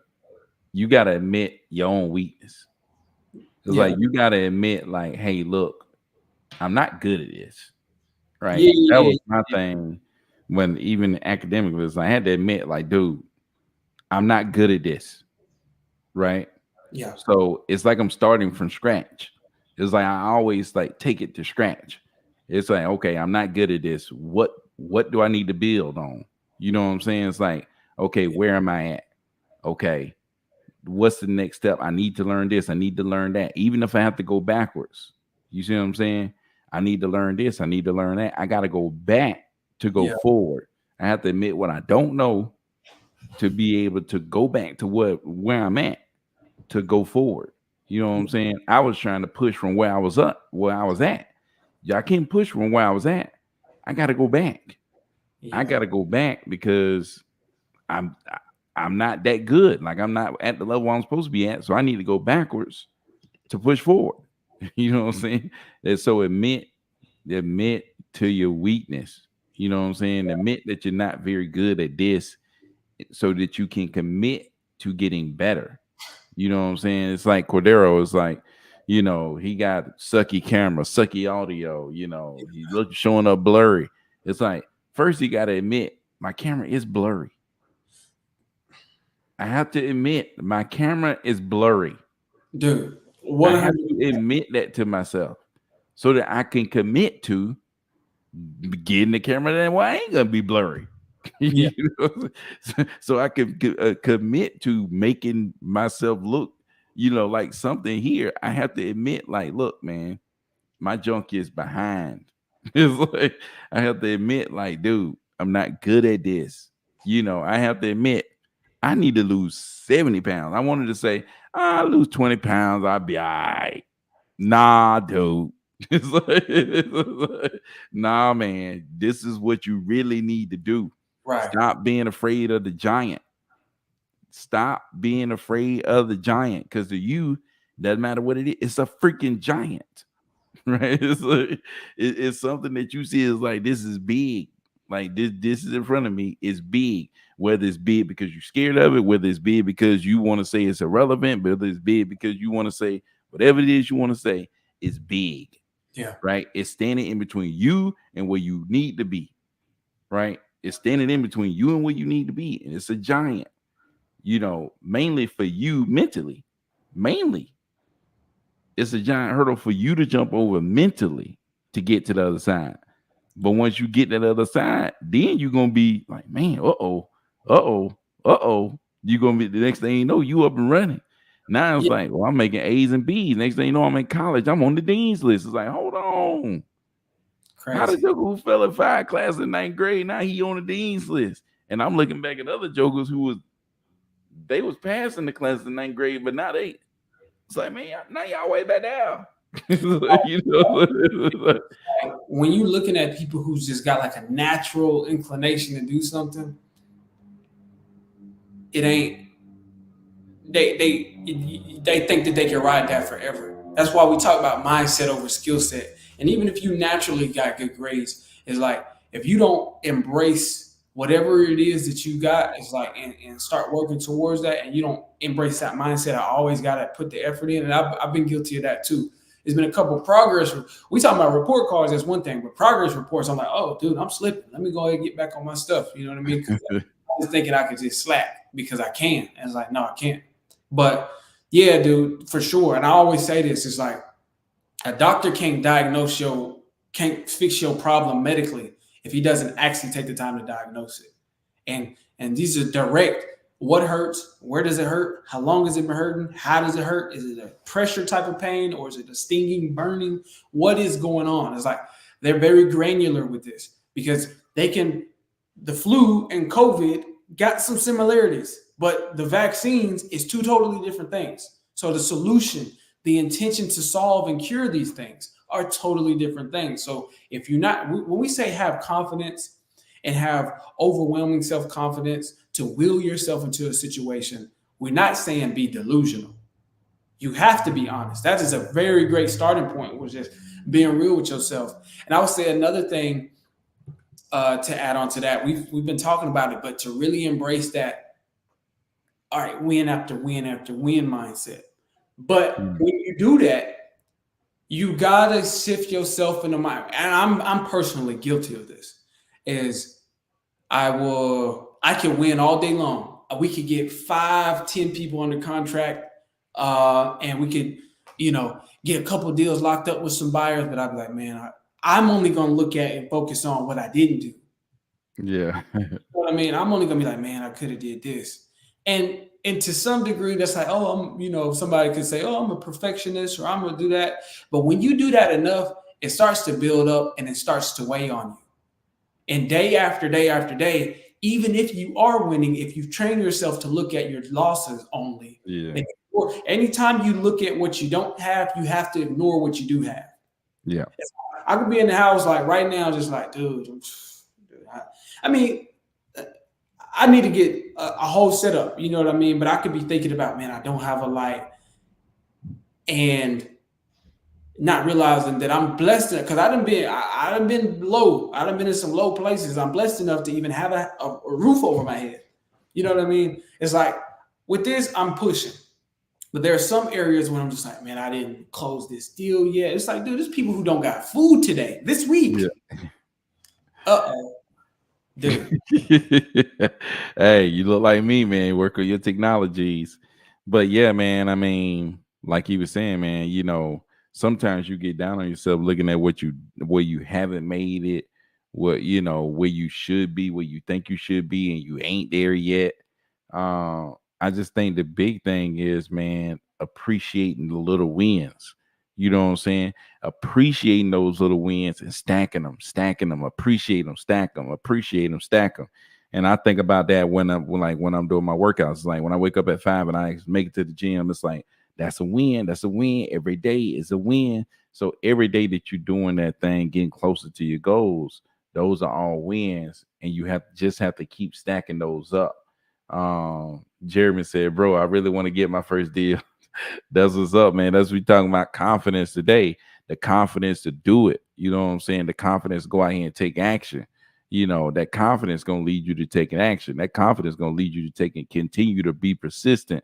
admit your own weakness. It's like you gotta admit, like, hey, look, I'm not good at this, right? That was my thing. When even academically, I had to admit, like, dude, I'm not good at this, right? Yeah. So it's like I'm starting from scratch. It's like I always like take it to scratch. It's like, okay, I'm not good at this. What do I need to build on? You know what I'm saying? It's like, okay, where am I at? Okay, what's the next step? I need to learn this. I need to learn that. Even if I have to go backwards, you see what I'm saying? I need to learn this. I need to learn that. I got to go back to go forward. I have to admit what I don't know to be able to go back to where I'm at to go forward. You know what I'm saying? I was trying to push from where I was at. I can't push from where I was at. I got to go back. I got to go back because I'm not that good. Like, I'm not at the level I'm supposed to be at. So I need to go backwards to push forward. You know what I'm saying? And so admit to your weakness. You know what I'm saying? Admit that you're not very good at this so that you can commit to getting better. You know what I'm saying? It's like Cordero is like, you know, he got sucky camera, sucky audio, you know, he's showing up blurry. It's like, first you got to admit my camera is blurry. I have to admit my camera is blurry. Dude, I have to admit that to myself so that I can commit to getting the camera that way I ain't gonna be blurry. You know? So I can commit to making myself look, you know, like something here. I have to admit, like, look, man, my junk is behind. It's like I have to admit, like, dude, I'm not good at this. You know, I have to admit, I need to lose 70 pounds. I wanted to say, I lose 20 pounds, I'll be all right. Nah, dude, Nah, man, this is what you really need to do. Right. Stop being afraid of the giant. Stop being afraid of the giant, because to you, doesn't matter what it is, it's a freaking giant. Right? It's like, it's something that you see is like, this is big. Like this is in front of me. It's big. Whether it's big because you're scared of it, whether it's big because you want to say it's irrelevant, whether it's big because you want to say whatever it is you want to say, it's big. Yeah. Right? It's standing in between you and where you need to be. Right? It's standing in between you and where you need to be. And it's a giant, mainly for you mentally. Mainly. It's a giant hurdle for you to jump over mentally to get to the other side. But once you get to the other side, then you're gonna be like, man, you're gonna be, the next thing you know, you up and running. Now it's like, well, I'm making A's and B's. Next thing you know, I'm in college. I'm on the dean's list. It's like, hold on. Crazy. How the joker who fell in 5 classes in 9th grade, now he on the dean's list? And I'm looking back at other jokers who was passing the class in 9th grade, but now they. It's like, man, now y'all way back down. When you're looking at people who's just got like a natural inclination to do something, it ain't. They think that they can ride that forever. That's why we talk about mindset over skill set. And even if you naturally got good grades, it's like if you don't embrace whatever it is that you got, it's like and start working towards that, and you don't embrace that mindset. I always got to put the effort in, and I've been guilty of that too. There's been a couple of progress. We talking about report cards, that's one thing, but progress reports, I'm like, oh, dude, I'm slipping. Let me go ahead and get back on my stuff. You know what I mean? I was thinking I could just slack because I can. And it's like, no, I can't. But yeah, dude, for sure. And I always say this: it's like a doctor can't fix your problem medically if he doesn't actually take the time to diagnose it. And these are direct. What hurts? Where does it hurt? How long has it been hurting? How does it hurt? Is it a pressure type of pain, or is it a stinging, burning? What is going on? It's like they're very granular with this because the flu and COVID got some similarities, but the vaccines is 2 totally different things. So the solution, the intention to solve and cure these things are totally different things. So if you're not, when we say have confidence and have overwhelming self-confidence to will yourself into a situation, we're not saying be delusional. You have to be honest. That is a very great starting point, which is being real with yourself. And I would say another thing to add on to that, we've been talking about it, but to really embrace that, all right, win after win after win mindset. But when you do that, you gotta sift yourself in the mind. And I'm personally guilty of this. Is I can win all day long. We could get 5-10 people under contract, and we could, get a couple of deals locked up with some buyers. But I'd be like, man, I'm only gonna look at and focus on what I didn't do. Yeah. You know what I mean? I'm only gonna be like, man, I could have did this. And to some degree, that's like, oh, somebody could say, oh, I'm a perfectionist, or I'm gonna do that. But when you do that enough, it starts to build up and it starts to weigh on you. And day after day after day, even if you are winning, if you train yourself to look at your losses only, anytime you look at what you don't have, you have to ignore what you do have. Yeah. I could be in the house like right now, just like, dude, I mean, I need to get a whole setup, you know what I mean? But I could be thinking about, man, I don't have a light, and not realizing that I'm blessed because I done been low. I done been in some low places. I'm blessed enough to even have a roof over my head. You know what I mean? It's like with this, I'm pushing. But there are some areas where I'm just like, man, I didn't close this deal yet. It's like, dude, there's people who don't got food today, this week. Yeah. Uh-oh. Dude. Hey, you look like me, man. Work on your technologies. But yeah, man, I mean, like he was saying, man, sometimes you get down on yourself looking at where you haven't made it, where you should be, where you think you should be, and you ain't there yet. I just think the big thing is, man, appreciating the little wins. You know what I'm saying? Appreciating those little wins and stacking them, appreciate them, stack them, appreciate them, stack them. And I think about that when I'm doing my workouts. It's like when I wake up at 5 and I make it to the gym, it's like That's a win. That's a win. Every day is a win. So every day that you're doing that thing, getting closer to your goals, those are all wins, and you have to keep stacking those up. Jeremy said, "Bro, I really want to get my first deal." That's what's up, man. That's what we talking about, confidence today. The confidence to do it. You know what I'm saying? The confidence to go out here and take action. You know, that confidence gonna lead you to taking action. That confidence gonna lead you to continue to be persistent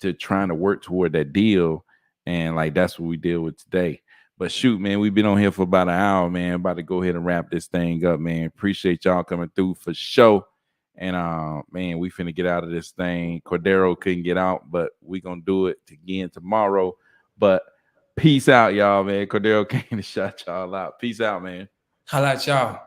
to trying to work toward that deal. And like that's what we deal with today. But shoot, man, we've been on here for about an hour, man. About to go ahead and wrap this thing up, man. Appreciate y'all coming through for show. And man, we finna get out of this thing. Cordero couldn't get out, but we gonna do it again tomorrow. But peace out, y'all, man. Cordero came to shut y'all out. Peace out, man. Holla at y'all.